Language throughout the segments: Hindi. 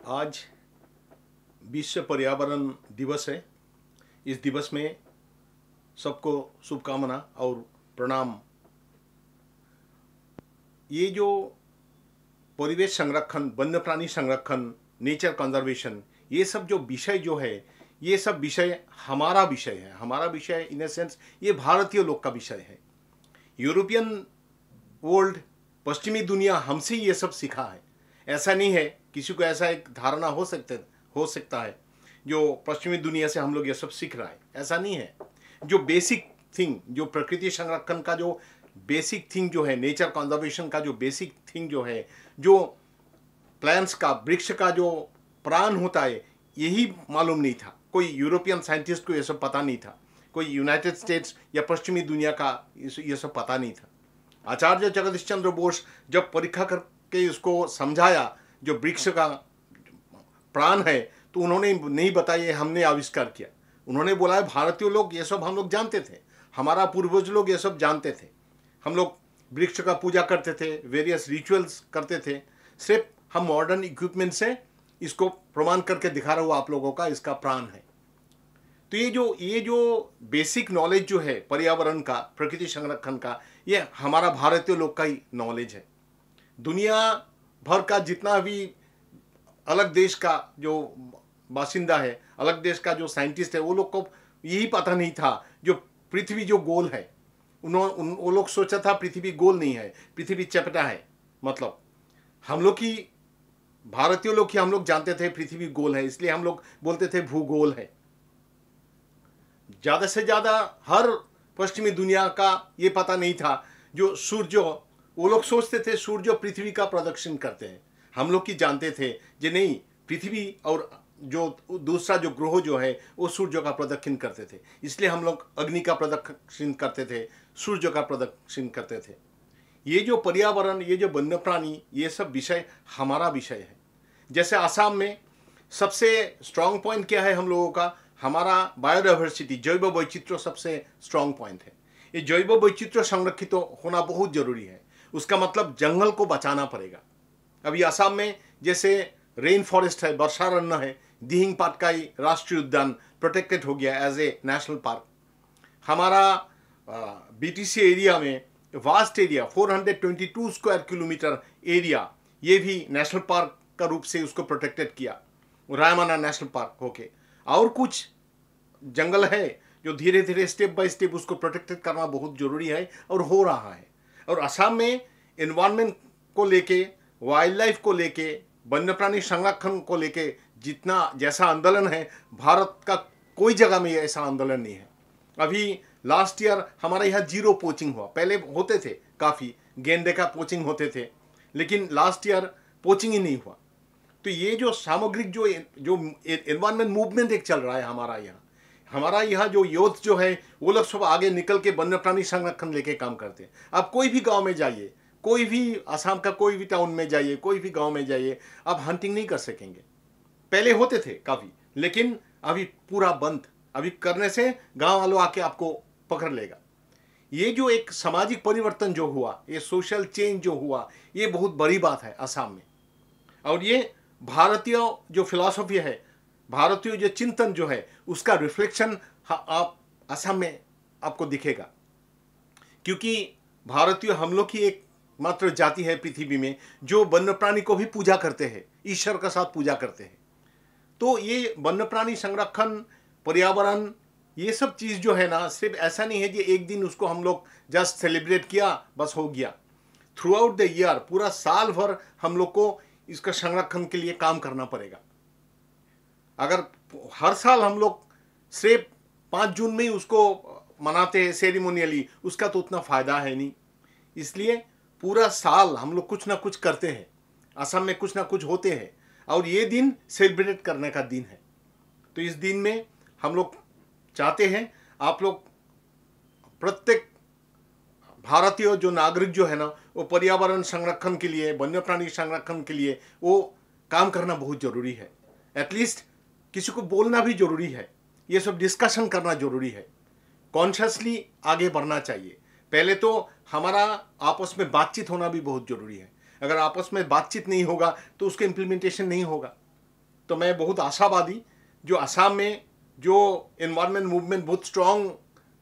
आज विश्व पर्यावरण दिवस है। इस दिवस में सबको शुभकामना और प्रणाम। ये जो परिवेश संरक्षण, वन्य प्राणी संरक्षण, नेचर कंजर्वेशन, ये सब जो विषय जो है, ये सब विषय हमारा विषय है। हमारा विषय इन ए सेंस ये भारतीय लोग का विषय है। यूरोपियन वर्ल्ड, पश्चिमी दुनिया हमसे ये सब सीखा है। ऐसा नहीं है, किसी को ऐसा एक धारणा हो सकता है जो पश्चिमी दुनिया से हम लोग ये सब सीख रहा है। ऐसा नहीं है। जो बेसिक थिंग, जो प्रकृति संरक्षण का जो बेसिक थिंग जो है, नेचर कंजर्वेशन का जो बेसिक थिंग जो है, जो प्लांट्स का, वृक्ष का जो प्राण होता है, यही मालूम नहीं था। कोई यूरोपियन साइंटिस्ट को ये सब पता नहीं था। कोई यूनाइटेड स्टेट्स या पश्चिमी दुनिया का ये सब पता नहीं था। आचार्य जगदीश चंद्र बोस जब परीक्षा करके इसको समझाया जो वृक्ष का प्राण है, तो उन्होंने नहीं बताया, हमने आविष्कार किया। उन्होंने बोला है भारतीय लोग ये सब हम लोग जानते थे, हमारा पूर्वज लोग ये सब जानते थे। हम लोग वृक्ष का पूजा करते थे, वेरियस रिचुअल्स करते थे। सिर्फ हम मॉडर्न इक्विपमेंट से इसको प्रमाण करके दिखा रहा हूँ आप लोगों का, इसका प्राण है। तो ये जो बेसिक नॉलेज जो है पर्यावरण का, प्रकृति संरक्षण का, ये हमारा भारतीय लोग का ही नॉलेज है। दुनिया भर का जितना भी अलग देश का जो बासिंदा है, अलग देश का जो साइंटिस्ट है, वो लोग को यही पता नहीं था जो पृथ्वी जो गोल है। वो लोग सोचा था पृथ्वी गोल नहीं है, पृथ्वी चपटा है। मतलब हम लोग की, भारतीय लोग की, हम लोग जानते थे पृथ्वी गोल है, इसलिए हम लोग बोलते थे भूगोल है। ज़्यादा से ज़्यादा हर पश्चिमी दुनिया का ये पता नहीं था जो सूर्य, वो लोग सोचते थे सूर्य पृथ्वी का प्रदक्षिण करते हैं। हम लोग की जानते थे कि नहीं, पृथ्वी और जो दूसरा जो ग्रह जो है वो सूर्य का प्रदक्षिण करते थे। इसलिए हम लोग अग्नि का प्रदक्षिण करते थे, सूर्य का प्रदक्षिण करते थे। ये जो पर्यावरण, ये जो वन्य प्राणी, ये सब विषय हमारा विषय है। जैसे आसाम में सबसे स्ट्रांग पॉइंट क्या है हम लोगों का? हमारा बायोडाइवर्सिटी, जैव वैचित्र्य सबसे स्ट्रांग पॉइंट है। ये जैव वैचित्र्य संरक्षित होना बहुत जरूरी है। उसका मतलब जंगल को बचाना पड़ेगा। अभी असम में जैसे रेन फॉरेस्ट है, वर्षारण्य है, दिहिंग पाटकाई राष्ट्रीय उद्यान प्रोटेक्टेड हो गया एज ए नेशनल पार्क। हमारा बीटीसी एरिया में vast area 422 square kilometre area, ये भी नेशनल पार्क का रूप से उसको प्रोटेक्टेड किया, रायमना नेशनल पार्क होके। और कुछ जंगल है जो धीरे धीरे स्टेप बाय स्टेप उसको प्रोटेक्टेड करना बहुत जरूरी है और हो रहा है। और असम में एनवायरनमेंट को लेके, वाइल्ड लाइफ को लेके, वन्य प्राणी संरक्षण को लेके जितना जैसा आंदोलन है, भारत का कोई जगह में ऐसा आंदोलन नहीं है। अभी लास्ट ईयर हमारे यहाँ 0 पोचिंग हुआ। पहले होते थे, काफ़ी गेंडे का पोचिंग होते थे, लेकिन लास्ट ईयर पोचिंग ही नहीं हुआ। तो ये जो सामग्रिक जो एनवायरमेंट मूवमेंट एक चल रहा है हमारा यहाँ जो यूथ जो है, वो लोग सब आगे निकल के वन्य प्राणी संरक्षण लेके काम करते हैं। आप कोई भी गांव में जाइए, कोई भी आसाम का कोई भी टाउन में जाइए, कोई भी गांव में जाइए, आप हंटिंग नहीं कर सकेंगे। पहले होते थे काफ़ी, लेकिन अभी पूरा बंद। अभी करने से गांव वालों आके आपको पकड़ लेगा। ये जो एक सामाजिक परिवर्तन जो हुआ, ये सोशल चेंज जो हुआ, ये बहुत बड़ी बात है असम में। और ये भारतीय जो फिलॉसफी है, भारतीय जो चिंतन जो है, उसका रिफ्लेक्शन आप असम में आपको दिखेगा। क्योंकि भारतीय हम लोग की एक मात्र जाति है पृथ्वी में जो वन्य प्राणी को भी पूजा करते हैं, ईश्वर का साथ पूजा करते हैं। तो ये वन्य प्राणी संरक्षण, पर्यावरण, ये सब चीज़ जो है ना, सिर्फ ऐसा नहीं है कि एक दिन उसको हम लोग जस्ट सेलिब्रेट किया बस हो गया। थ्रू आउट द ईयर, पूरा साल भर हम लोग को इसका संरक्षण के लिए काम करना पड़ेगा। अगर हर साल हम लोग सिर्फ 5 जून में ही उसको मनाते हैं सेरिमोनियली, उसका तो उतना फ़ायदा है नहीं। इसलिए पूरा साल हम लोग कुछ ना कुछ करते हैं, असम में कुछ ना कुछ होते हैं, और ये दिन सेलिब्रेट करने का दिन है। तो इस दिन में हम लोग चाहते हैं आप लोग, प्रत्येक भारतीय जो नागरिक जो है ना, वो पर्यावरण संरक्षण के लिए, वन्य प्राणी संरक्षण के लिए वो काम करना बहुत ज़रूरी है। एटलीस्ट किसी को बोलना भी ज़रूरी है, ये सब डिस्कशन करना ज़रूरी है, कॉन्शियसली आगे बढ़ना चाहिए। पहले तो हमारा आपस में बातचीत होना भी बहुत ज़रूरी है। अगर आपस में बातचीत नहीं होगा तो उसका इम्प्लीमेंटेशन नहीं होगा। तो मैं बहुत आशावादी, जो असम में जो एनवायरमेंट मूवमेंट, बहुत स्ट्रॉन्ग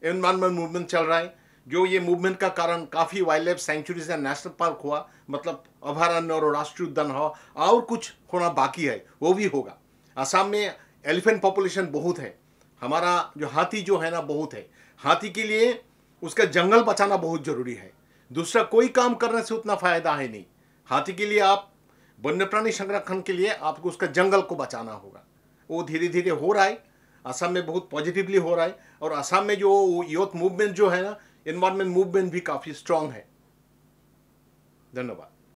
एनवायरमेंट मूवमेंट चल रहा है, जो ये मूवमेंट का कारण काफ़ी wild life sanctuaries and national park हुआ, मतलब अभयारण्य और राष्ट्रीय उद्यान हुआ, और कुछ होना बाकी है, वो भी होगा। असम में एलिफेंट पॉपुलेशन बहुत है, हमारा जो हाथी जो है ना बहुत है। हाथी के लिए उसका जंगल बचाना बहुत जरूरी है, दूसरा कोई काम करने से उतना फायदा है नहीं। हाथी के लिए आप वन्य प्राणी संरक्षण के लिए आपको उसका जंगल को बचाना होगा। वो धीरे धीरे हो रहा है, असम में बहुत पॉजिटिवली हो रहा है, और असम में जो यूथ मूवमेंट जो है ना, एनवायरमेंट मूवमेंट भी काफ़ी स्ट्रांग है। धन्यवाद।